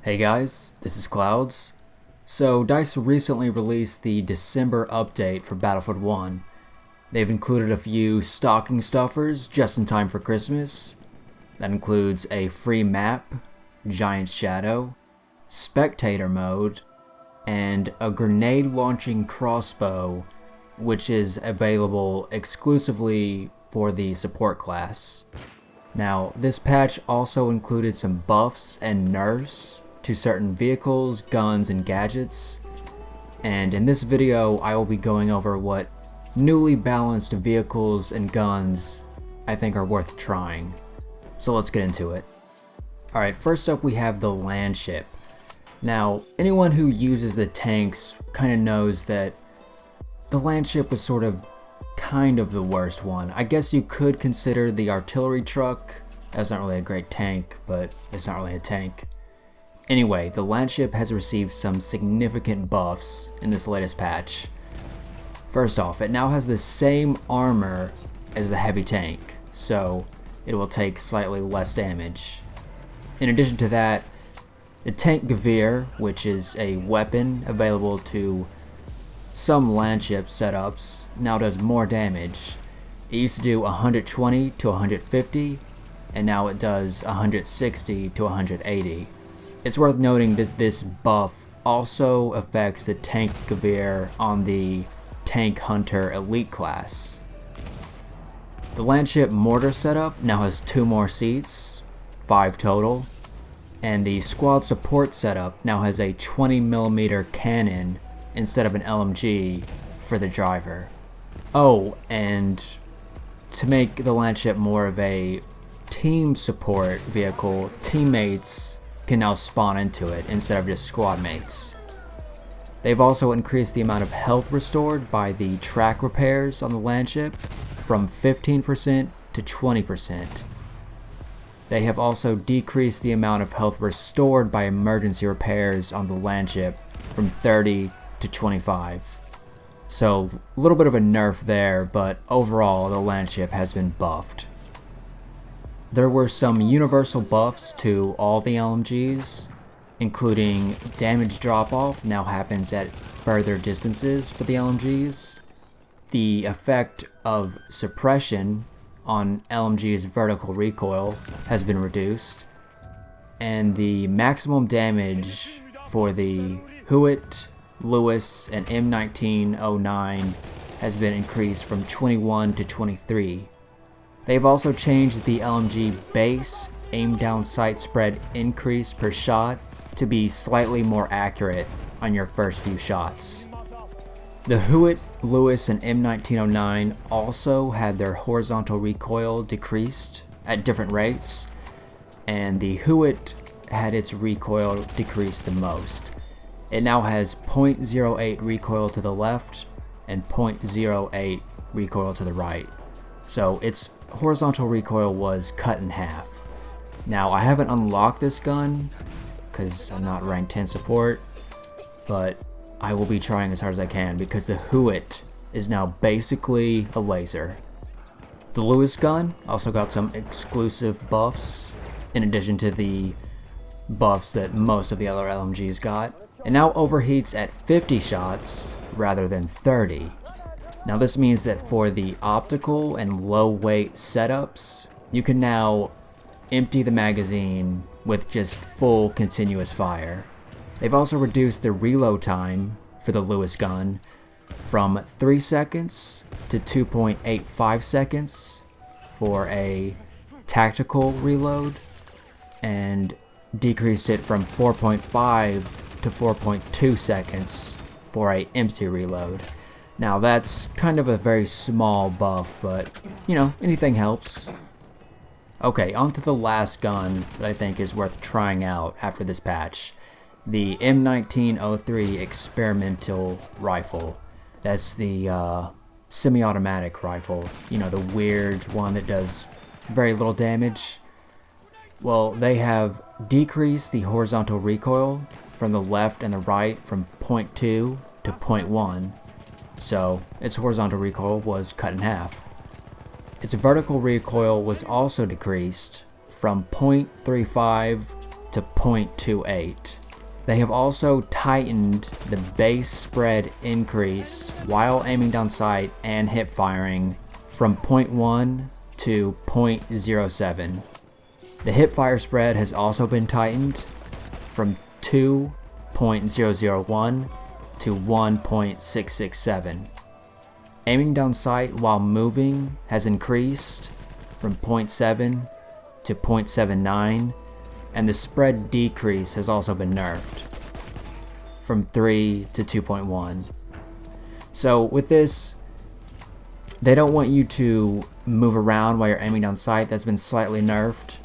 Hey guys, this is Clouds. So DICE recently released the December update for Battlefield 1. They've included a few stocking stuffers just in time for Christmas. That includes a free map, Giant Shadow, spectator mode, and a grenade launching crossbow, which is available exclusively for the support class. Now, this patch also included some buffs and nerfs to certain vehicles, guns, and gadgets. And in this video, I will be going over what newly balanced vehicles and guns I think are worth trying. So let's get into it. Alright, first up we have the Landship. Now, anyone who uses the tanks kind of knows that the Landship was kind of the worst one. I guess you could consider the artillery truck. That's not really a great tank, but it's not really a tank. Anyway, the Landship has received some significant buffs in this latest patch. First off, it now has the same armor as the heavy tank, so it will take slightly less damage. In addition to that, the tank Gewehr, which is a weapon available to some Landship setups, now does more damage. It used to do 120 to 150, and now it does 160 to 180. It's worth noting that this buff also affects the tank Gewehr on the Tank Hunter Elite class. The Landship mortar setup now has 2 more seats, 5 total, and the squad support setup now has a 20mm cannon instead of an LMG for the driver. Oh, and to make the Landship more of a team support vehicle, teammates can now spawn into it instead of just squad mates. They've also increased the amount of health restored by the track repairs on the Landship from 15% to 20%. They have also decreased the amount of health restored by emergency repairs on the Landship from 30 to 25. So a little bit of a nerf there, but overall the Landship has been buffed. There were some universal buffs to all the LMGs, including damage drop-off now happens at further distances for the LMGs. The effect of suppression on LMG's vertical recoil has been reduced, and the maximum damage for the Hewitt, Lewis, and M1909 has been increased from 21 to 23. They've also changed the LMG base aim down sight spread increase per shot to be slightly more accurate on your first few shots. The Hewitt, Lewis, and M1909 also had their horizontal recoil decreased at different rates, and the Hewitt had its recoil decreased the most. It now has 0.08 recoil to the left and 0.08 recoil to the right. So its horizontal recoil was cut in half. Now I haven't unlocked this gun because I'm not rank 10 support, but I will be trying as hard as I can because the Hewitt is now basically a laser. The Lewis gun also got some exclusive buffs in addition to the buffs that most of the other LMGs got. It now overheats at 50 shots rather than 30. Now this means that for the optical and low weight setups, you can now empty the magazine with just full continuous fire. They've also reduced the reload time for the Lewis gun from 3 seconds to 2.85 seconds for a tactical reload, and decreased it from 4.5 to 4.2 seconds for a empty reload. Now that's kind of a very small buff, but you know, anything helps. Okay, on to the last gun that I think is worth trying out after this patch. The M1903 Experimental Rifle. That's the semi-automatic rifle. You know, the weird one that does very little damage. Well, they have decreased the horizontal recoil from the left and the right from 0.2 to 0.1. So its horizontal recoil was cut in half. Its vertical recoil was also decreased from 0.35 to 0.28. They have also tightened the base spread increase while aiming down sight and hip firing from 0.1 to 0.07. The hip fire spread has also been tightened from 2.001 to 1.667. Aiming down sight while moving has increased from 0.7 to 0.79, and the spread decrease has also been nerfed from 3 to 2.1. So with this, they don't want you to move around while you're aiming down sight. That's been slightly nerfed,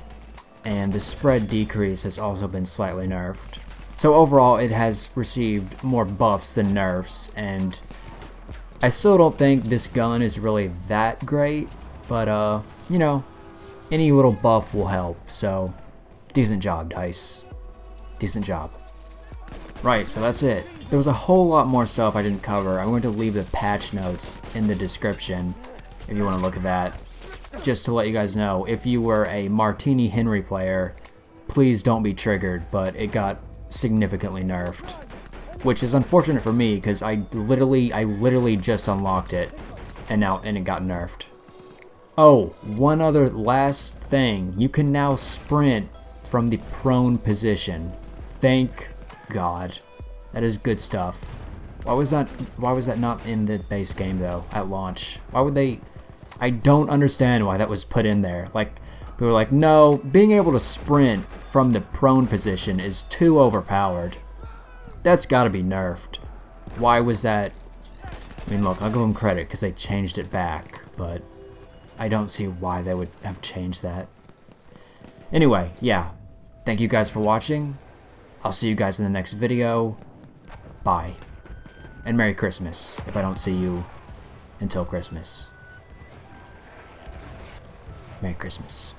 and the spread decrease has also been slightly nerfed. So overall, it has received more buffs than nerfs, and I still don't think this gun is really that great, but you know, any little buff will help, so decent job, DICE. Decent job. Right, so that's it. There was a whole lot more stuff I didn't cover. I'm going to leave the patch notes in the description if you want to look at that. Just to let you guys know, if you were a Martini Henry player, please don't be triggered, but it got significantly nerfed. Which is unfortunate for me, because I literally just unlocked it, and it got nerfed. Oh, one other last thing. You can now sprint from the prone position. Thank God. That is good stuff. Why was that not in the base game though, at launch? Why would they? I don't understand why that was put in there. Like, we were like, no, being able to sprint from the prone position is too overpowered. That's gotta be nerfed. Why was that? I mean, look, I'll give them credit because they changed it back, but I don't see why they would have changed that. Anyway, yeah. Thank you guys for watching. I'll see you guys in the next video. Bye. And Merry Christmas, if I don't see you until Christmas. Merry Christmas.